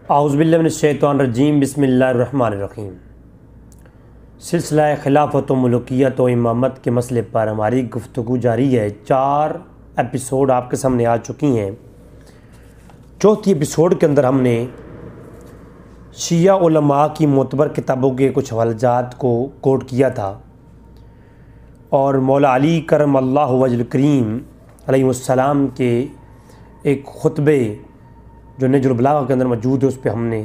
आऊज़ुबिल्लाहि मिनश्शैतानिर्रजीम बिस्मिल्लाहिर्रहमानिर्रहीम। सिलसिला खिलाफत व मुल्कियत व इमामत के मसले पर हमारी गुफ्तगू जारी है। 4 एपिसोड आपके सामने आ चुकी हैं। चौथी एपिसोड के अंदर हमने शिया उलमा की मोतबर किताबों के कुछ हवालात को कोट किया था और मौला अली करमल्लाहु वजहुल करीम अलैहिस्सलाम के एक खुतबे जो नजरुल बलागा के अंदर मौजूद है उस पर हमने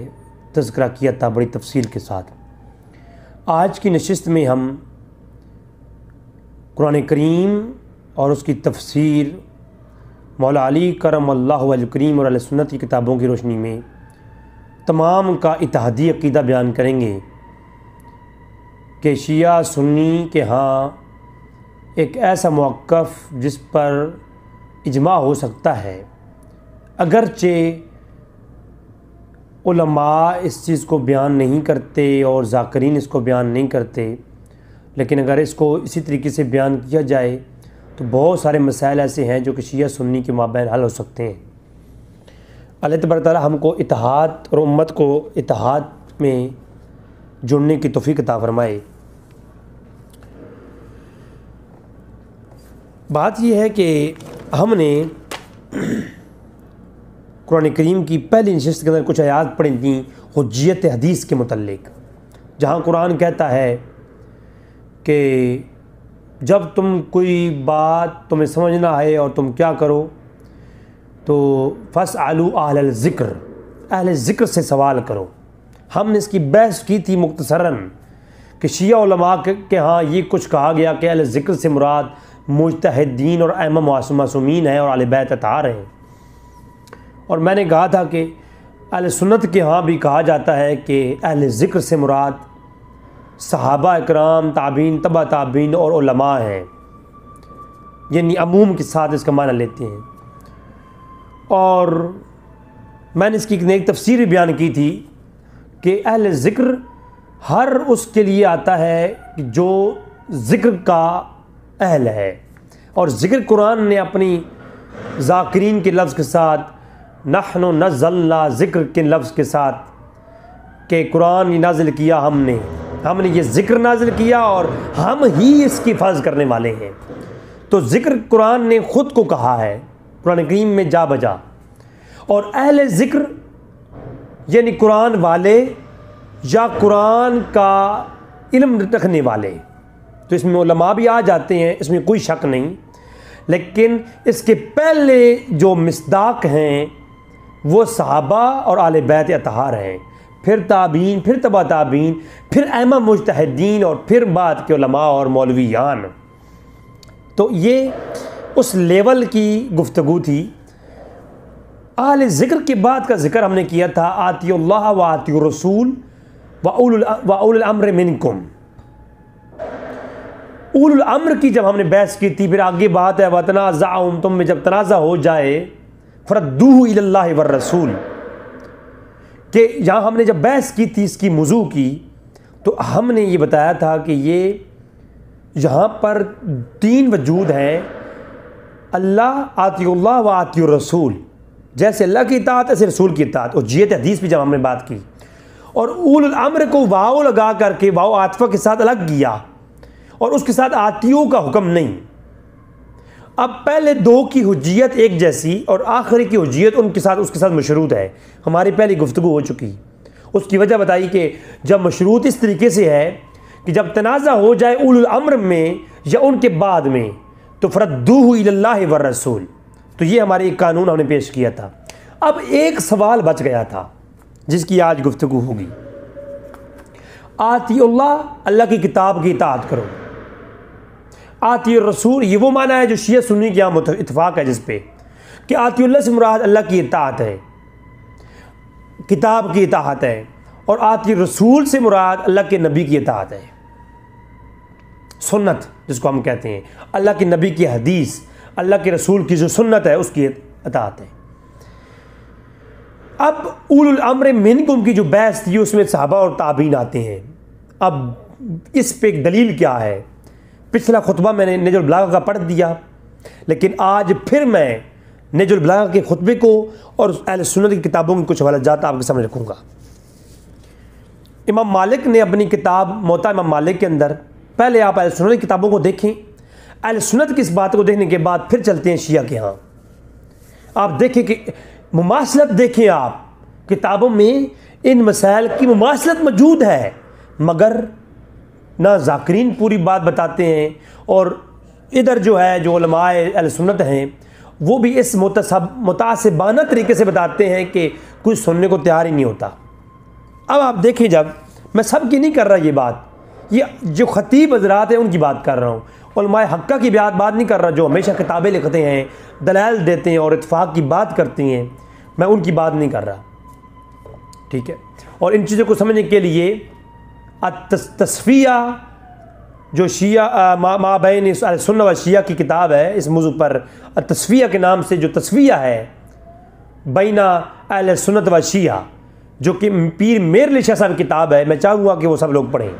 तज़किरा किया था बड़ी तफसील के साथ। आज की नशिस्त में हम कुरान करीम और उसकी तफसीर मौला अली करमल्लाहु वजहुल करीम और अहले सुन्नत की किताबों की रोशनी में तमाम का इत्तेहादी अक़ीदा बयान करेंगे कि शिया सुन्नी के यहाँ एक ऐसा मौक़िफ़ जिस पर इजमा हो सकता है, अगरचे उलमा इस चीज़ को बयान नहीं करते और ज़ाकिरीन इसको बयान नहीं करते, लेकिन अगर इसको इसी तरीके से बयान किया जाए तो बहुत सारे मसाइल ऐसे हैं जो कि शिया सुन्नी के माबैन हल हो सकते हैं। अल्लाह तबारक तआला हमको इत्तेहाद और उम्मत को इत्तेहाद में जुड़ने की तौफ़ीक़ अता फ़रमाए। बात यह है कि हमने कुरान करीम की पहली नशिस्त के अंदर कुछ आयात पढ़ी थी हुज्जियत हदीस के मुतल्लिक़, जहाँ कुरान कहता है कि जब तुम कोई बात तुम्हें समझना है और तुम क्या करो तो फ़स्अलू अहल ज़िक्र, अहल ज़िक्र से सवाल करो। हमने इसकी बहस की थी मुख्तसरन कि शिया उलमा के यहाँ ये कुछ कहा गया कि अहल ज़िक्र से मुराद मुज्तहिदीन और अइम्मा मासूमीन है और अहले बैत अताहार हैं। और मैंने कहा था कि अहले सुन्नत के यहाँ भी कहा जाता है कि अहले ज़िक्र से मुराद सहाबा इकराम, ताबीन, तबा ताबीन और उलमा हैं, यानी अमूम के साथ इसका माना लेते हैं। और मैंने इसकी एक तफसीर भी बयान की थी कि अहले ज़िक्र हर उसके लिए आता है कि जो ज़िक्र का अहल है, और ज़िक्र कुरान ने अपनी ज़ाकिरीन के लफ्ज़ के साथ नहनु नज़्ज़लना ज़िक्र के लफ्ज़ के साथ कि कुरान नाज़िल किया हमने ये ज़िक्र नाज़िल किया और हम ही इसकी फ़र्ज़ करने वाले हैं। तो ज़िक्र कुरान ने ख़ुद को कहा है कुरान करीम में जा बजा, और अहले ज़िक्र यानी कुरान वाले या कुरान का इल्म रखने वाले, तो इसमें उलमा भी आ जाते हैं, इसमें कोई शक नहीं। लेकिन इसके पहले जो मिस्दाक हैं वो सहाबा और आले बैत अताहार हैं, फिर ताबीन, फिर तबा ताबीन, फिर अइम्मा मुज्तहिदीन और फिर बाद के उलमा और मौलवियान। तो ये उस लेवल की गुफ्तगू थी। आले ज़िक्र के बाद का ज़िक्र हमने किया था आतियुल्लाह व आतियुर रसूल व उलुल अम्र मिनकुम। उलुल अम्र की जब हमने बहस की थी, फिर आगे बात है वतनाज़अुम, तुम में जब तनाज़ा हो जाए फरद्दूहु इलल्लाहि वर रसूल, कि यहाँ हमने जब बहस की थी इसकी मौजू की, तो हमने ये बताया था कि ये यहाँ पर 3 वजूद हैं, अल्लाह, आतियुल्लाह व आतियुर रसूल। जैसे अल्लाह की इताअत ऐसे रसूल की इताअत, और जियत हदीस भी जब हमने बात की, और उलुल अम्र को वाव लगा करके वाव आतिफ़ा के साथ अलग किया और उसके साथ आतियों का हुक्म नहीं। अब पहले 2 की हुज्जियत एक जैसी और आखिरी की हुज्जियत उसके साथ मशरूत है। हमारी पहली गुफ्तगू हो चुकी, उसकी वजह बताई कि जब मशरूत इस तरीके से है कि जब तनाज़ा हो जाए उलुल अम्र में या उनके बाद में तो फरद्दूहु इलल्लाहि वर रसूल। तो ये हमारे एक कानून हमने पेश किया था। अब एक सवाल बच गया था जिसकी आज गुफ्तगू होगी। आतियुल्लाह, अल्लाह की किताब की इताअत करो। आतियुर रसूल, ये वो माना है जो शिया सुन्नी के यहाँ इत्तफाक है जिस पे कि आतियुल्लाह से मुराद अल्लाह की इताअत है, किताब की इताअत है, और आतियुर रसूल से मुराद अल्लाह के नबी की इताअत है, सुन्नत जिसको हम कहते हैं, अल्लाह के नबी की हदीस, अल्लाह के रसूल की जो सुन्नत है उसकी इताअत है। अब उलुल अम्र मिनकुम की जो बहस थी उसमें सहाबा और ताबीन आते हैं। अब इस पे एक दलील क्या है? पिछला खुतबा मैंने नजरुल बलागा का पढ़ दिया, लेकिन आज फिर मैं नहजुल बलागा के खुतबे को और अहले सुन्नत की किताबों की कुछ हवालात आपके सामने रखूँगा। इमाम मालिक ने अपनी किताब मोता इमाम मालिक के अंदर, पहले आप अहले सुन्नत की किताबों को देखें, अहले सुन्नत की इस बात को देखने के बाद फिर चलते हैं शिया के यहाँ। आप देखें कि मुमासलत देखें, आप किताबों में इन मसाइल की मुमासलत मौजूद है, मगर ना ज़ाकिरीन पूरी बात बताते हैं और इधर जो है जो उलमाए अहले सुन्नत हैं वो भी इस मुतासिबाना तरीके से बताते हैं कि कुछ सुनने को तैयार ही नहीं होता। अब आप देखें, जब मैं सब की नहीं कर रहा ये बात, ये जो ख़तीब हज़रात हैं उनकी बात कर रहा हूँ, उलमाए हक्का की बात नहीं कर रहा, जो हमेशा किताबें लिखते हैं, दलाइल देते हैं और इत्फाक़ की बात करती हैं, मैं उनकी बात नहीं कर रहा। ठीक है, और इन चीज़ों को समझने के लिए तस्फिया जो शिया माबैन सुन्नत व शिया की किताब है, इस मौजू पर तस्फिया के नाम से जो तस्फिया है बैना अहले सुन्नत व शिया, जो कि पीर मेर अली शाह साहब की किताब है, मैं चाहूँगा कि वो सब लोग पढ़ें,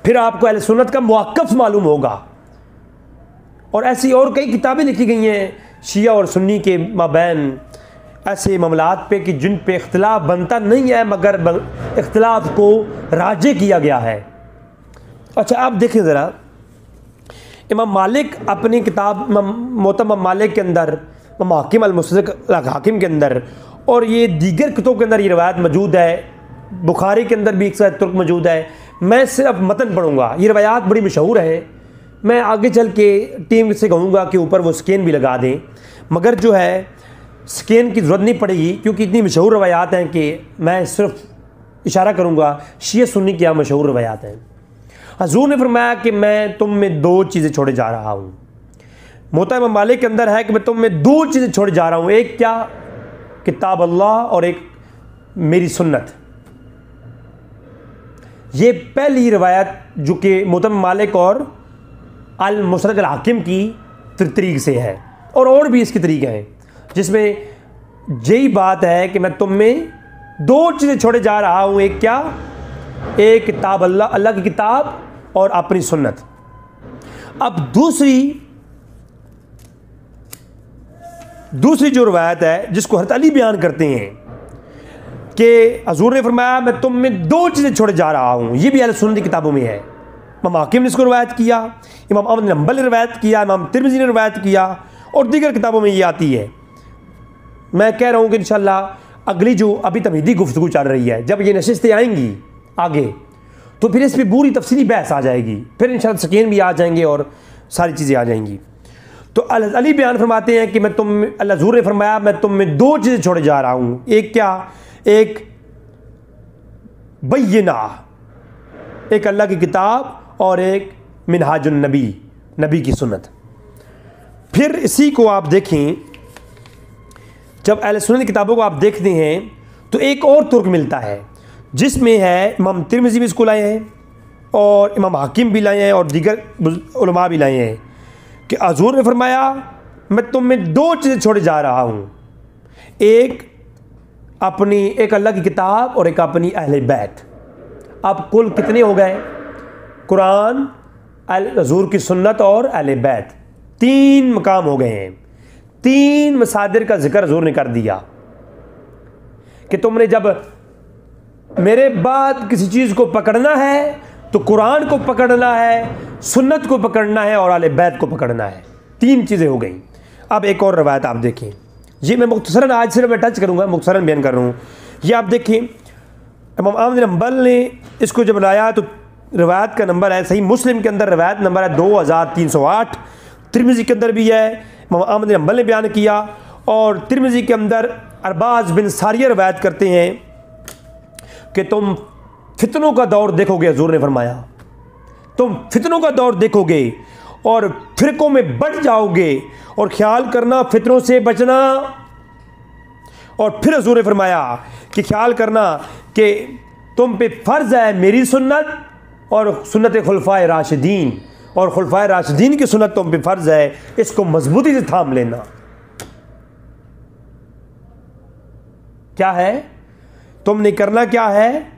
फिर आपको अहले सुन्नत का मुआक्कफ मालूम होगा। और ऐसी और कई किताबें लिखी गई हैं शिया और सुन्नी के माबैन ऐसे मामलात पे कि जिन पे इख्तिलाफ बनता नहीं है, मगर इख्तिलाफ को राजे किया गया है। अच्छा, आप देखें ज़रा, इमाम मालिक अपनी किताब मोता इमाम मालिक के अंदर, हाकिम अल-मुस्तदरक हाकिम के अंदर और ये दीगर किताबों के अंदर ये रवायत मौजूद है, बुखारी के अंदर भी एक साथ तुर्क मौजूद है। मैं सिर्फ मतन पढ़ूँगा, ये रवायात बड़ी मशहूर है, मैं आगे चल के टीम से कहूँगा कि ऊपर वो स्कैन भी लगा दें, मगर जो है स्कैन की ज़रूरत नहीं पड़ेगी क्योंकि इतनी मशहूर रवायात हैं कि मैं सिर्फ इशारा करूँगा शिया सुन्नी क्या मशहूर रवायात हैं। हजूर ने फरमाया कि मैं तुम में दो चीज़ें छोड़े जा रहा हूँ। मोता इमाम मालिक के अंदर है कि मैं तुम में दो चीज़ें छोड़े जा रहा हूँ, एक क्या, किताब अल्लाह और एक मेरी सुन्नत। ये पहली रवायत जो कि मोता इमाम मालिक और अल-मुस्तदरक अल-हाकिम की तरीक़ से है, और भी इसके तरीक़े हैं जिसमें यही बात है कि मैं तुम में दो चीज़ें छोड़े जा रहा हूँ, एक क्या, एक किताब अल्लाह की किताब और अपनी सुन्नत। अब दूसरी जो रवायत है जिसको हज़रत अली बयान करते हैं कि हजूर ने फरमाया मैं तुम में दो चीज़ें छोड़े जा रहा हूँ, ये भी अहले सुन्नत की किताबों में है। इमाम हाकिम ने इसको रवायत किया, इमाम अहमद बिन हंबल ने रवायत किया, इमाम तिरमिज़ी ने रवायत किया और दीगर किताबों में ये आती है। मैं कह रहा हूँ कि इंशाअल्लाह अगली जो अभी तमहीदी गुफ्तगू चल रही है, जब ये नशिस्तें आएंगी आगे तो फिर इस पर पूरी तफसीली बहस आ जाएगी, फिर इंशाअल्लाह स्कैन भी आ जाएंगे और सारी चीज़ें आ जाएंगी। तो अली बयान फरमाते हैं कि मैं अल्लाह हज़ूर ने फरमाया मैं तुम में दो चीज़ें छोड़े जा रहा हूँ, एक क्या, एक बय्यिना, एक अल्लाह की किताब और एक मिनहाजुन नबी, नबी की सुन्नत। फिर इसी को आप देखें, जब अहले सुन्नत की किताबों को आप देखते हैं तो एक और तुर्क मिलता है जिसमें है इमाम तिरमिज़ी भी इसको लाए हैं और इमाम हाकिम भी लाए हैं और दीगर उलमा भी लाए हैं कि हज़ूर ने फरमाया मैं तुम में दो चीज़ें छोड़े जा रहा हूँ, एक अल्लाह की किताब और एक अपनी अहले बैत। अब कुल कितने हो गए, कुरान, हज़ूर की सुन्नत और अहले बैत, तीन मकाम हो गए हैं। तीन मसादिर का जिक्र हज़ूर ने कर दिया कि तुमने जब मेरे बाद किसी चीज़ को पकड़ना है तो कुरान को पकड़ना है, सुन्नत को पकड़ना है और अहले बैत को पकड़ना है। तीन चीज़ें हो गई। अब एक और रवायत आप देखें, ये मैं मुख्तसरन आज सिर्फ मैं टच करूँगा, मुख्तसरन बयान कर रहा हूँ। ये आप देखें, इमाम अहमद बिन हंबल ने इसको जब लाया तो रवायत का नंबर है, सही मुस्लिम के अंदर रवायत नंबर है 2308, तिरमिज़ी के अंदर भी है, इमाम अहमद बिन हंबल ने बयान किया और तिरमिज़ी के अंदर अरबाज बिन सारिया रवायत करते हैं कि तुम फितनों का दौर देखोगे, हज़ूर ने फरमाया तुम फितनों का दौर देखोगे और फिरकों में बढ़ जाओगे और ख्याल करना फितनों से बचना। और फिर हज़ूर ने फरमाया कि ख्याल करना कि तुम पे फ़र्ज़ है मेरी सुन्नत और सुन्नत खुलफ़ाए राशिदीन, और खुलफ़ाए राशिदीन की सुन्नत तुम पे फ़र्ज़ है, इसको मजबूती से थाम लेना। क्या है तुमने करना, क्या है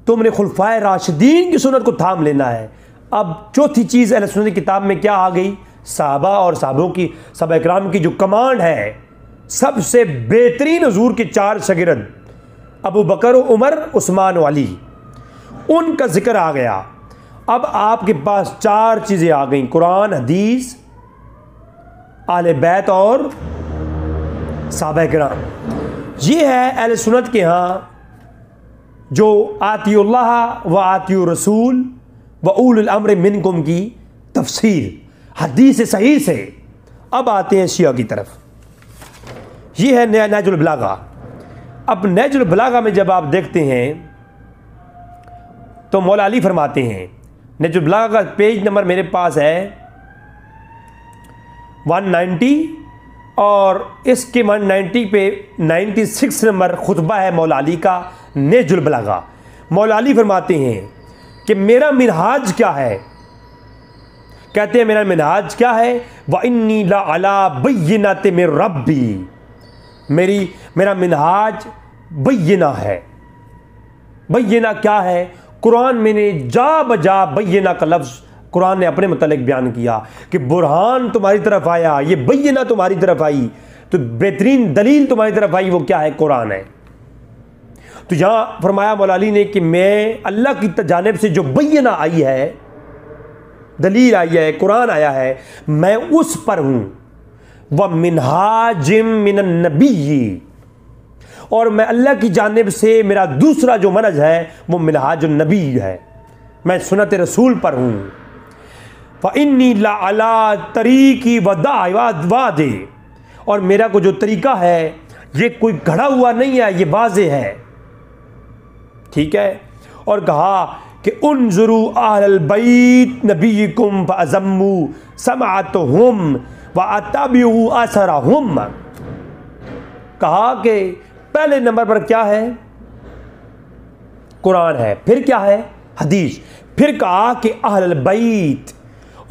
तुमने खुलफ़ाए राशिदीन की सुन्नत को थाम लेना है। अब चौथी चीज़ अहले सुन्नत की किताब में क्या आ गई, साहबा और साहबों की साहबा इकराम की जो कमांड है, सबसे बेहतरीन हुजूर के 4 शागिर्द अबू बकर, उमर, उस्मान, अली, उनका जिक्र आ गया। अब आपके पास 4 चीज़ें आ गई, कुरान, हदीस, आले बैत और साहबा इकराम। ये है अहले सुन्नत के यहाँ जो आतिउल्लाह व आतिउ रसूल व उलुल अम्र मिनकुम की तफसीर हदीस सही से। अब आते हैं शिया की तरफ। ये है नहजुल बलागा। अब नहजुल बलागा में जब आप देखते हैं तो मौला अली फरमाते हैं, नहजुल बलागा का पेज नंबर मेरे पास है 190 और इसके 190 पे 96 नंबर खुतबा है मौला अली का नहजुल बलागा। मौला अली फरमाते हैं कि मेरा मिनहाज क्या है। कहते हैं मेरा मिनहाज क्या है, व इन्नी ला अला बय्यिनाति मिर रब्बी, मेरा मिनहाज बय्यिना है। बय्यिना क्या है? कुरान में ने जा बजा बय्यिना का लफ्ज़ कुरान ने अपने मुतालिक बयान किया कि बुरहान तुम्हारी तरफ आया, ये बय्यिना तुम्हारी तरफ आई, तो बेहतरीन दलील तुम्हारी तरफ आई, वो क्या है? कुरान है। तो यहाँ फरमाया मौला अली ने कि मैं अल्लाह की जानिब से जो बय्यिना आई है, दलील आई है, कुरान आया है, मैं उस पर हूँ। व मिनहाजिम मिनन नबी, और मैं अल्लाह की जानिब से मेरा दूसरा जो मनहज है वो मिनहाजुन नबी है, मैं सुन्नत रसूल पर हूँ। फ़इन्नी ला अला तरीक़ी वादे, और मेरा को जो तरीक़ा है ये कोई घड़ा हुआ नहीं है, ये वाज़े है। ठीक है। और कहा कि उन्ज़ुरू अहल बैत नबीकुम फ़अज़म्मू समाअतहुम व अत्तबिउ असरहुम। कहा कि पहले नंबर पर क्या है? कुरान है, फिर क्या है? हदीस, फिर कहा कि अहल बैत,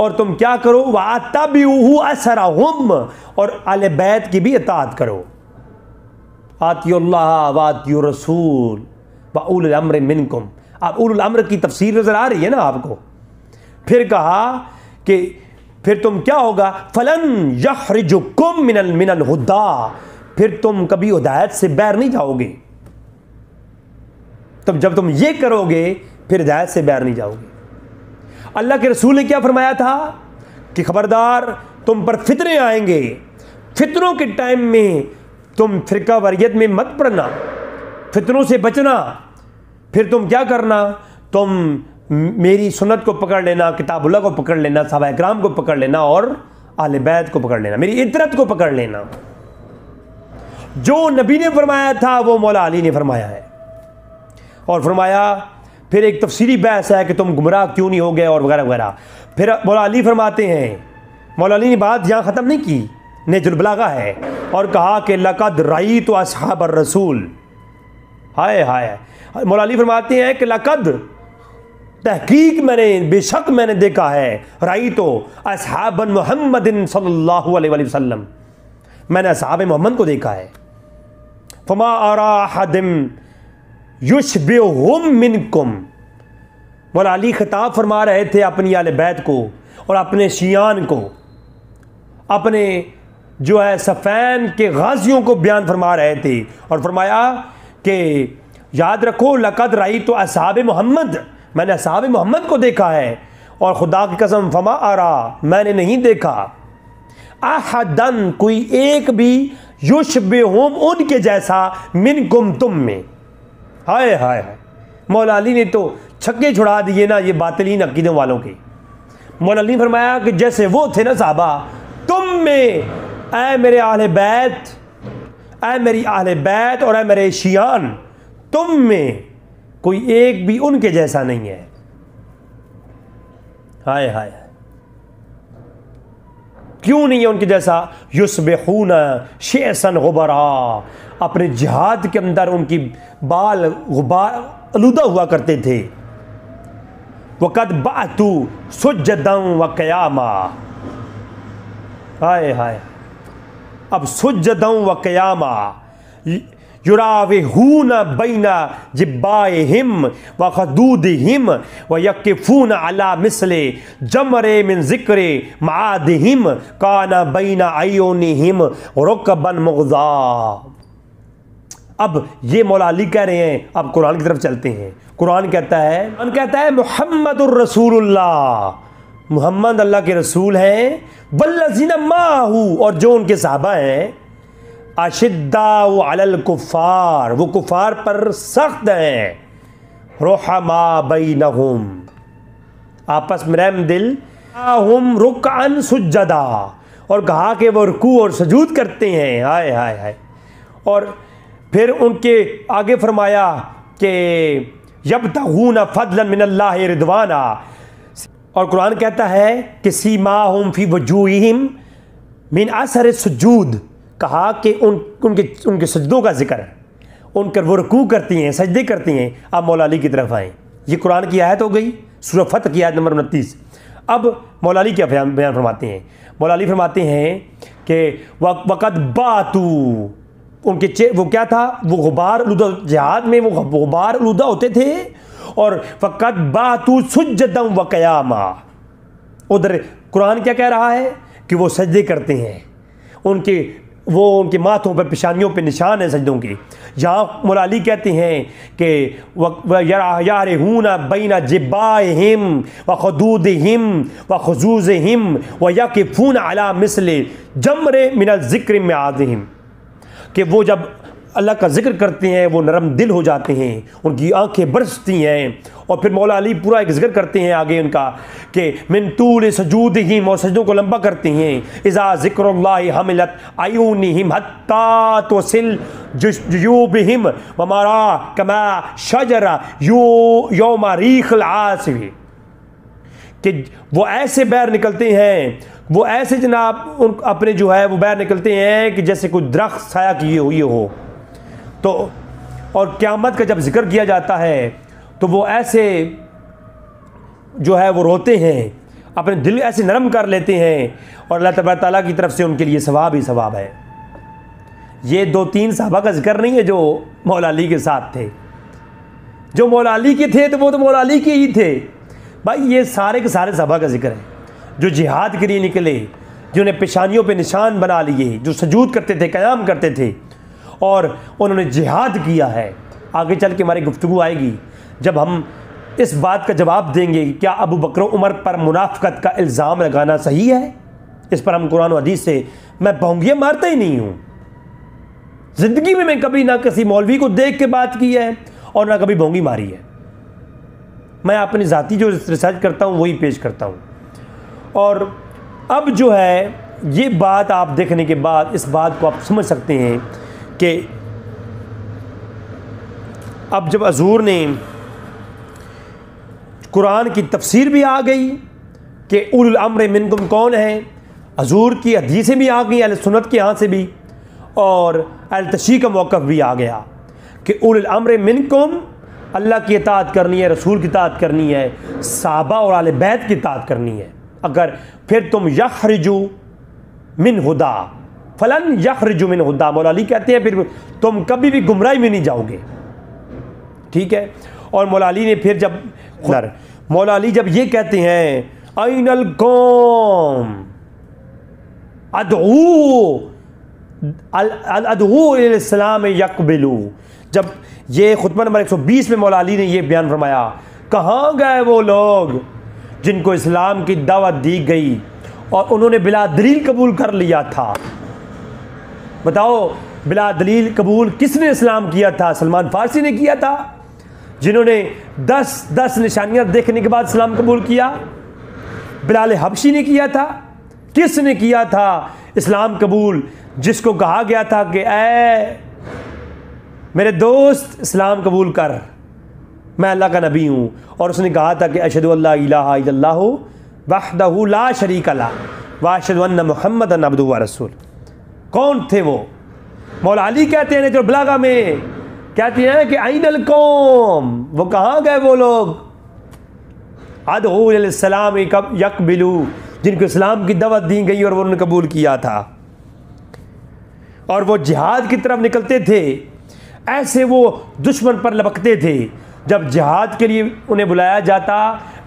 और तुम क्या करो? व अत्तबिउ असरहुम, और अहले बैत की भी इताअत करो। आतिउल्लाह व आतिउ रसूल व उलुल अम्र मिनकुम। अब उलुल अम्र की तफसीर नजर आ रही है ना आपको। फिर कहा कि फिर तुम क्या होगा? फलन यखरिजुकुम मिनल हुदा, फिर तुम कभी हिदायत से बैर नहीं जाओगे। तब जब तुम ये करोगे फिर हिदायत से बैर नहीं जाओगे। अल्लाह के रसूल ने क्या फरमाया था कि खबरदार तुम पर फितरे आएंगे, फितरों के टाइम में तुम फिरका वरीयत में मत पड़ना, फितरों से बचना। फिर तुम क्या करना? तुम मेरी सुन्नत को पकड़ लेना, किताबुल्लाह को पकड़ लेना, सहाबा इकराम को पकड़ लेना और अहले बैत को पकड़ लेना, मेरी इतरत को पकड़ लेना। जो नबी ने फरमाया था वो मौला अली ने फरमाया है। और फरमाया फिर एक तफसीरी बहस है कि तुम गुमराह क्यों नहीं हो गए और वगैरह वगैरह। फिर मौला अली फरमाते हैं, मौला अली ने बात यहाँ ख़त्म नहीं की, नहजुल बलागा है, और कहा कि लक़द रअयतु अस्हाब रसूल। हाय हाय। मौला अली फरमाते हैं कि लक़द, तहकीक मैंने, बेशक मैंने देखा है, रअयतु अस्हाब मुहम्मदिन सल्लल्लाहु अलैहि वसल्लम, मैंने अस्हाब मोहम्मद को देखा है। फमा अरा अहदम युशबिहुम मिनकुम। मौला अली खिताब फरमा रहे थे अपनी आले बैत को और अपने शियान को, अपने जो है सफ़ैन के गाजियों को बयान फरमा रहे थे। और फरमाया कि याद रखो, लक़द रअयतु अस्हाब मोहम्मद, मैंने अस्हाब मोहम्मद को देखा है। और खुदा की कसम, फमा अरा, मैंने नहीं देखा, अहदन, कोई एक भी, युशबिहुम, उनके जैसा, मिनकुम, तुम में। हाय हाय हाय। मौला अली ने तो छक्के छुड़ा दिए ना ये बातिलीन अकीदों वालों के। मौला अली ने फरमाया कि जैसे वो थे ना साहबा, तुम में, ऐ मेरे अहले बैत, ऐ मेरी अहले बैत और ऐ मेरे शियान, तुम में कोई एक भी उनके जैसा नहीं है। हाय हाय। क्यों नहीं है उनके जैसा? युस्बिहून शेसन गुबरा, अपने जिहाद के अंदर उनकी बाल गुबार आलूदा हुआ करते थे। वक़द बातू सुज्जदन व क़यामा। हाय हाय। अब सुज्जदन व क़यामा, युराविहून बैना जिब्बाइहिम व खदूदिहिम व यकिफून अला मिसले जमरे मिन ज़िक्रे मादिहिम काना बैना अयूनिहिम रुकबन मुग़ज़ा। अब ये मौला अली कह रहे हैं, अब कुरान की तरफ चलते हैं। कुरान कहता है मुहम्मदुर रसूलुल्लाह, मुहम्मद अल्लाह के रसूल हैं, वल्लज़ीना माहू, और जो उनके सहाबा हैं, अशिद्दाउ अलल कुफ़ार, वो कुफ़ार पर सख्त हैं, रुहमा बैनहुम, आपस में रहम दिल, हुम रुकअन सुज्जदा, और कहा कि वो रुकू और सजूद करते हैं। हाय हाय हाय। और फिर उनके आगे फरमाया कि यब्तगूना फदलन मिनल्लाहि रिदवाना, और कुरान कहता है कि सीमाहुम फी वजूहिहिम मिन असर सुजूद, कहा कि उनके सजदों का जिक्र है, उनकर वो रुकू करती हैं, सजदे करती हैं। अब मौला अली की तरफ आएँ। ये कुरान की आयत हो गई, सूरह फतह की आयत नंबर 29। अब मौला अली क्या बयान फरमाते हैं? मौला अली फरमाते हैं कि वक़द बातू, उनके वो क्या था, वो गुबार आलूदा, जिहाद में वो गुबार आलूदा होते थे, और फ़क़द बातू सुज्जदम व क़यामा। उधर कुरान क्या कह रहा है कि वो सजदे करते हैं, उनके माथों पर, पेशानियों पे निशान है सजदों के। यहाँ मौला अली कहते हैं कि यारहूना बैना जिब्बाइहिम व खदूदिहिम व खुजूज़िहिम व यकिफून अला मिसले जमरे मिनल ज़िक्र मादिहिम, कि वो जब अल्लाह का जिक्र करते हैं वो नरम दिल हो जाते हैं, उनकी आंखें बरसती हैं। और फिर मौला अली पूरा एक जिक्र करते हैं आगे उनका कि मिन तूल सजूदिहिम, और सजदों को लंबा करते हैं। इज़ा ज़िक्रुल्लाहि हमिलत अयूनिहिम हत्ता तुसिल जुयूबिहिम व मरा कमा शजरा यौमा रीख़िल आसिफ़, कि वो ऐसे बैर निकलते हैं, वो ऐसे जनाब अपने जो है वो बैर निकलते हैं कि जैसे कोई दरख्त साया किए हुए हो। तो और क़यामत का जब जिक्र किया जाता है तो वो ऐसे जो है वो रोते हैं, अपने दिल ऐसे नरम कर लेते हैं, और अल्लाह तबारक तआला की तरफ से उनके लिए सवाब ही सवाब है। ये 2-3 सहाबा का जिक्र नहीं है जो मौला अली के साथ थे। जो मौला अली के थे तो वो तो मौला अली के ही थे भाई। ये सारे के सारे सहाबा का जिक्र है जो जिहाद के लिए निकले, जिन्हें पेशानियों पे निशान बना लिए, जो सजूद करते थे, क़याम करते थे, और उन्होंने जिहाद किया है। आगे चल के हमारी गुफ्तगू आएगी जब हम इस बात का जवाब देंगे कि क्या अबू बकर उमर पर मुनाफ़िक़त का इल्ज़ाम लगाना सही है। इस पर हम कुरान और हदीस से, मैं भौंगियाँ मारता ही नहीं हूँ, ज़िंदगी में मैं कभी ना किसी मौलवी को देख के बात की है और ना कभी भौंगी मारी है। मैं अपनी ज़ाती जो रिसर्च करता हूँ वही पेश करता हूँ। और अब जो है ये बात आप देखने के बाद इस बात को आप समझ सकते हैं कि अब जब हज़ूर ने कुरान की तफसीर भी आ गई कि उलुल अम्र मिनकुम कौन है, हज़ूर की हदीसें भी आ गई अहले सुन्नत के यहाँ से भी, और अहले तशरीह का मौक़िफ़ भी आ गया कि उलुल अम्र मिनकुम, अल्लाह की इताअत करनी है, रसूल की इताअत करनी है, सहाबा और आले बैत की इताअत करनी है। अगर फिर तुम यखरिजू मिन हुदा फलन यखरिजू मिन हुदा, मौला अली कहते हैं फिर तुम कभी भी गुमराही में नहीं जाओगे। ठीक है। और मौला अली ने फिर जब मौला अली जब ये कहते हैं ऐनल कौम अदऊ इस्लाम यकबिलू, जब ये खुतबा नंबर 120 में मौला अली ने ये बयान फरमाया, कहाँ गए वो लोग जिनको इस्लाम की दावत दी गई और उन्होंने बिला दलील कबूल कर लिया था। बताओ, बिला दलील कबूल किसने इस्लाम किया था? सलमान फारसी ने किया था, जिन्होंने 10 निशानियां देखने के बाद इस्लाम कबूल किया। बिलाल हबशी ने किया था। किसने किया था इस्लाम कबूल? जिसको कहा गया था कि ऐ मेरे दोस्त इस्लाम कबूल कर, मैं अल्लाह का नबी हूँ, और उसने कहा था कि अशहदु अल्ला इलाहा इल्लल्लाहु वहदहु ला शरीका लहु व अशहदु अन्ना मुहम्मदन अब्दुहु व रसूल। कौन थे वो? मौला अली कहते हैं जो बलागा में कहते हैं कि ऐनल कौम, वो कहाँ गए वो लोग? अदऊ इलैहिस्सलाम यकबिलू, जिनको इस्लाम की दावत दी गई और वो उन्होंने कबूल किया था, और वो जिहाद की तरफ निकलते थे। ऐसे वो दुश्मन पर लपकते थे। जब जिहाद के लिए उन्हें बुलाया जाता,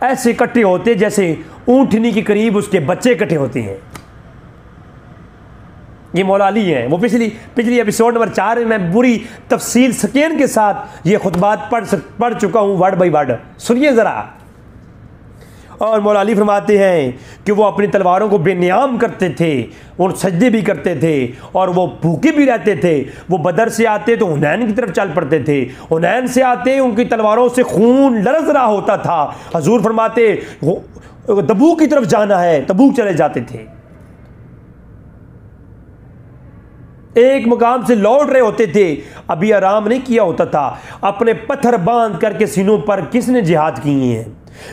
ऐसे इकट्ठे होते जैसे ऊँटनी के करीब उसके बच्चे इकट्ठे होते हैं। ये मौला अली हैं। वो पिछली एपिसोड नंबर 4 में मैं पूरी तफसील सकीन के साथ ये खुतबात पढ़ चुका हूँ, वर्ड बाई वर्ड। सुनिए ज़रा। और मौला अली फरमाते हैं कि वो अपनी तलवारों को बेनियाम करते थे और सजदे भी करते थे और वो भूखे भी रहते थे। वो बदर से आते तो हुनैन की तरफ चल पड़ते थे, हुनैन से आते उनकी तलवारों से खून लरज़ रहा होता था। हजूर फरमाते तबूक की तरफ जाना है, तबूक चले जाते थे। एक मुकाम से लौट रहे होते थे, अभी आराम नहीं किया होता था। अपने पत्थर बांध करके सीनों पर किसने जिहाद किए हैं।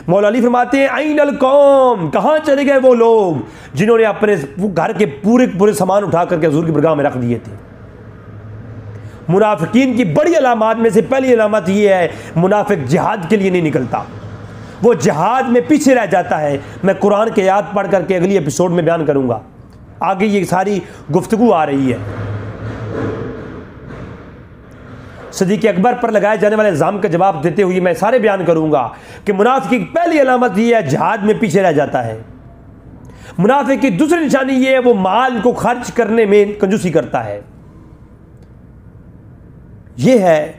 मौला अली फरमाते हैं आइनल कौम, कहाँ चले गए वो लोग जिन्होंने अपने घर के पूरे सामान उठा करके हुजूर की बरगाह में रख दिए थे। मुनाफिकीन की बड़ी अलामात में से पहली अलामत ये है, मुनाफिक जिहाद के लिए नहीं निकलता, वो जिहाद में पीछे रह जाता है। मैं कुरान के आयत पढ़ करके अगली एपिसोड में बयान करूंगा। आगे ये सारी गुफ्तगू आ रही है। सदीक़ अकबर पर लगाए जाने वाले इल्ज़ाम का जवाब देते हुए मैं सारे बयान करूंगा कि मुनाफिक की पहली अलामत यह है, जिहाद में पीछे रह जाता है। मुनाफिक की दूसरी निशानी यह है, वो माल को खर्च करने में कंजूसी करता है। यह है,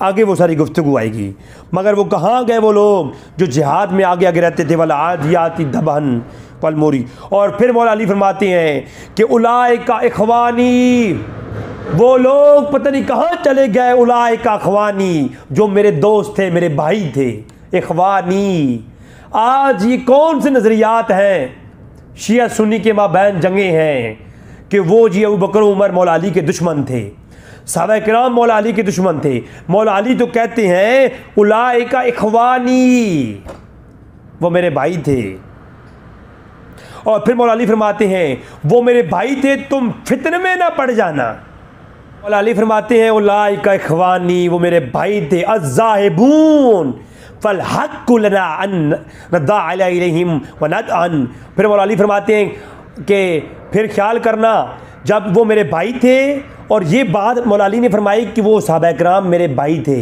आगे वो सारी गुफ्तगू आएगी। मगर वो कहाँ गए वो लोग जो जिहाद में आगे आगे रहते थे, वाला आदियाती दबहन पलमोरी। और फिर मौला अली फरमाते हैं कि उलाइका इखवानी, वो लोग पता नहीं कहाँ चले गए। उलाइका इखवानी, जो मेरे दोस्त थे, मेरे भाई थे। इखवानी, आज ये कौन से नज़रियात हैं, शिया सुन्नी के माबैन जंगे हैं कि वो जी अबू बकर उमर मौला अली के दुश्मन थे, सहाबा किराम मौला अली के दुश्मन थे। मौला अली तो कहते हैं उलाइका इखवानी, वो मेरे भाई थे। और फिर मौला अली फरमाते हैं वो मेरे भाई थे, तुम फितने में ना पड़ जाना। मौला अली फरमाते हैं उलाइका इखवानी, वो मेरे भाई थे। अज़्ज़ाहिबून फल हक़्क़ु लना अन नद्दा अलैहिम व नदअन। फिर मौला अली फरमाते हैं कि फिर ख्याल करना, जब वो मेरे भाई थे, और ये बात मौला अली ने फरमाई कि वो सहाबा किराम मेरे भाई थे।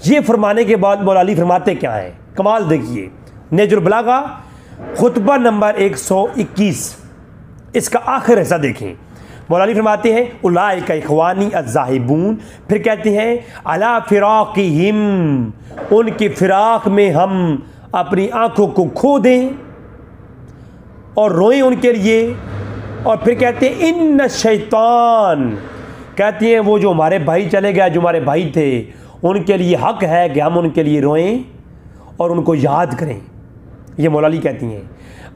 ये फरमाने के बाद मौला अली फरमाते क्या है, कमाल देखिए। नहजुल बलागा खुतबा नंबर 121, इसका आखिर हिस्सा देखें। मौला अली फरमाते हैं उलाइका इखवानी अज़्ज़ाहिबून, फिर कहते हैं अला फिराक़िहिम, उनकी फिराक में हम अपनी आंखों को खो दें और रोएं उनके लिए। और फिर कहते हैं इन्न शैतान, कहती हैं वो जो हमारे भाई चले गए, जो हमारे भाई थे, उनके लिए हक है कि हम उनके लिए रोएं और उनको याद करें। ये मौला अली कहती हैं।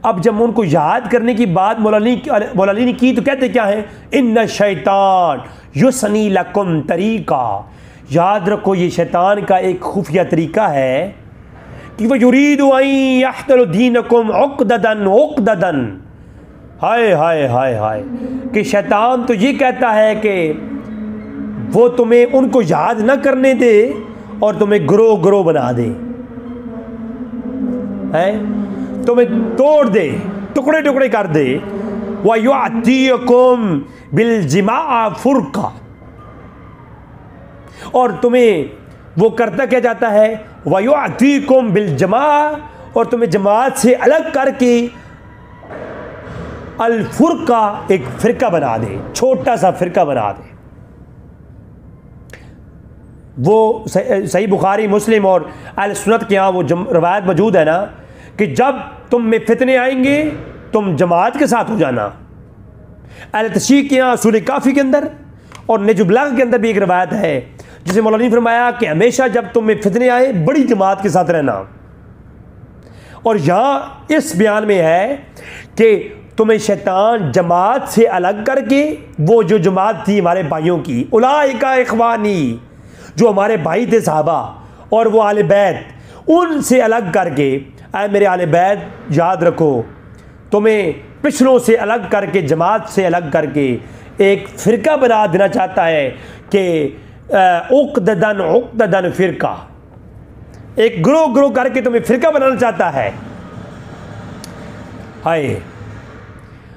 अब जब उनको याद करने की बात मौला अली ने की तो कहते क्या है, इन्न शैतान युसनी लकुम तरीका, याद रखो ये शैतान का एक खुफिया तरीका है कि वह युरीदु अन यहतल दीनकुम उक़ददन उक़ददन। हाय हाय हाय हाय, कि शैतान तो ये कहता है कि वो तुम्हें उनको याद न करने दे और तुम्हें ग्रोह ग्रोह बना दे, है तुम्हें तोड़ दे, टुकड़े टुकड़े कर दे। वयुअतीकुम बिलजिमा फुरका, और तुम्हें वो करता क्या जाता है, वयुअतीकुम बिलजमा, और तुम्हें जमात से अलग करके अल-फुरका, एक फिरका बना दे, छोटा सा फिरका बना दे। वो सही बुखारी मुस्लिम और अहले सुन्नत के यहाँ वो रवायत मौजूद है ना कि जब तुम में फितने आएंगे तुम जमात के साथ हो जाना। अहले तशरीह के यहाँ सूरह काफ़ी के अंदर और नहजुल बलागा के अंदर भी एक रवायत है जिसे मौलाना ने फरमाया कि हमेशा जब तुम में फितने आए बड़ी जमात के साथ रहना। और यहाँ इस बयान में है कि तुम्हें शैतान जमात से अलग करके, वो जो जमात थी हमारे भाइयों की, उलाइका इखवानी, जो हमारे भाई थे साहबा और वो आले बैत, उनसे अलग करके, ऐ मेरे आले बैत याद रखो, तुम्हें पिछलों से अलग करके, जमात से अलग करके एक फ़िरका बना देना चाहता है कि उक़ददन उक़ददन फ़िरका, एक ग्रोह ग्रोह करके तुम्हें फ़िरका बनाना चाहता है। हाय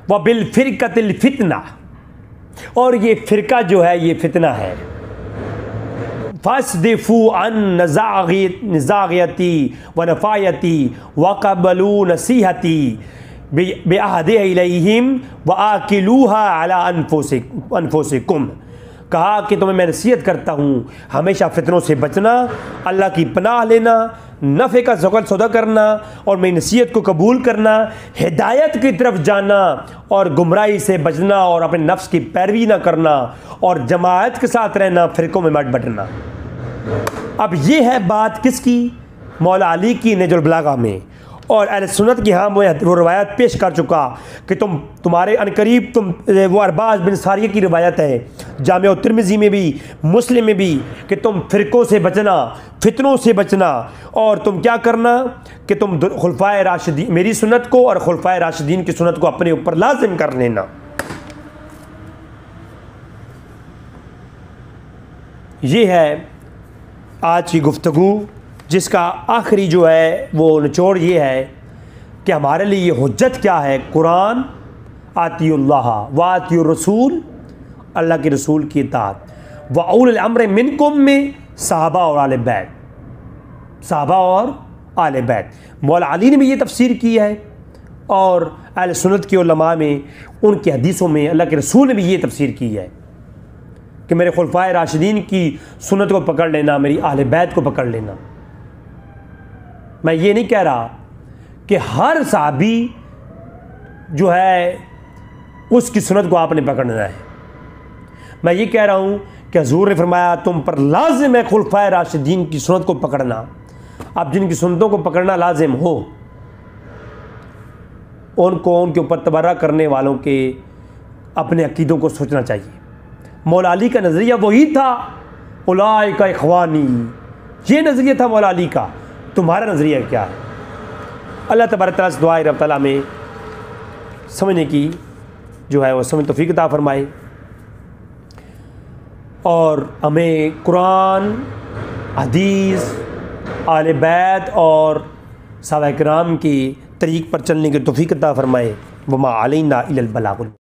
व बिल फ़िरकतिल फ़ितना, और ये फ़िरका जो है ये फितना है। फ़स्दिफ़ू अन नज़ाग़ियती व नफ़ायती वक़बलू नसीहती बेअहदि इलैहिम व आकिलूहा अला अनफुसिकुम। कहा कि तुम्हें मैं नसीहत करता हूँ हमेशा फितनों से बचना, अल्लाह की पनाह लेना, नफ़े का सौदा करना और मेरी नसीहत को कबूल करना, हिदायत की तरफ जाना और गुमराही से बचना और अपने नफ्स की पैरवी ना करना और जमाअत के साथ रहना, फ़िरक़ों में मत बटना। अब ये है बात किसकी? मौला अली की नहजुल बलागा में। और अहले सुन्नत की हाँ वो रवायत पेश कर चुका कि तुम्हारे अनकरीब वो अरबाज बिन सारिया की रवायत है जामे तिरमिज़ी में भी, मुस्लिम में भी, कि तुम फ़िरक़ों से बचना, फितनों से बचना और तुम क्या करना कि तुम खुलफ़ाए राशिदीन, मेरी सुन्नत को और खुलफ़ाए राशिदीन की सुन्नत को अपने ऊपर लाजिम कर लेना। ये है आज की गुफ्तगू, जिसका आखिरी जो है वो निचोड़ ये है कि हमारे लिए ये हुज्जत क्या है। कुरान, आतियुल्लाह व आतियुर रसूल, अल्लाह के रसूल की इताअत, व उलुल अम्र मिनकुम में सहाबा और आले बैत, सहाबा और आले बैत। मौला अली ने भी ये तफसीर की है और अहले सुन्नत के उलमा में उनकी हदीसों में अल्लाह के रसूल ने भी ये तफसीर की है कि मेरे खुलफाए राशिदीन की सुन्नत को पकड़ लेना, मेरी आले बैत को पकड़ लेना। मैं ये नहीं कह रहा कि हर सहाबी जो है उसकी सुन्नत को आपने पकड़ना है। मैं ये कह रहा हूँ कि हजूर ने फरमाया तुम पर लाजिम है खुलफाए राशिदीन की सुन्नत को पकड़ना। अब जिनकी सुन्नतों को पकड़ना लाजिम हो उनको उनके ऊपर तबर्रा करने वालों के अपने अकीदों को सोचना चाहिए। मौला अली का नज़रिया वही था, उलाइका इख्वानी, ये नज़रिया था मौला अली का। तुम्हारा नज़रिया क्या है? अल्लाह तबारक तआला से दुआ है रब तआला में समझने की जो है वो समझ तौफीक अता फरमाए और हमें कुरान, हदीस, आले बैत और सहाबा किराम की तरीक़ पर चलने की तौफीक अता फरमाए। वमा अलैना इल्लल बलागुल।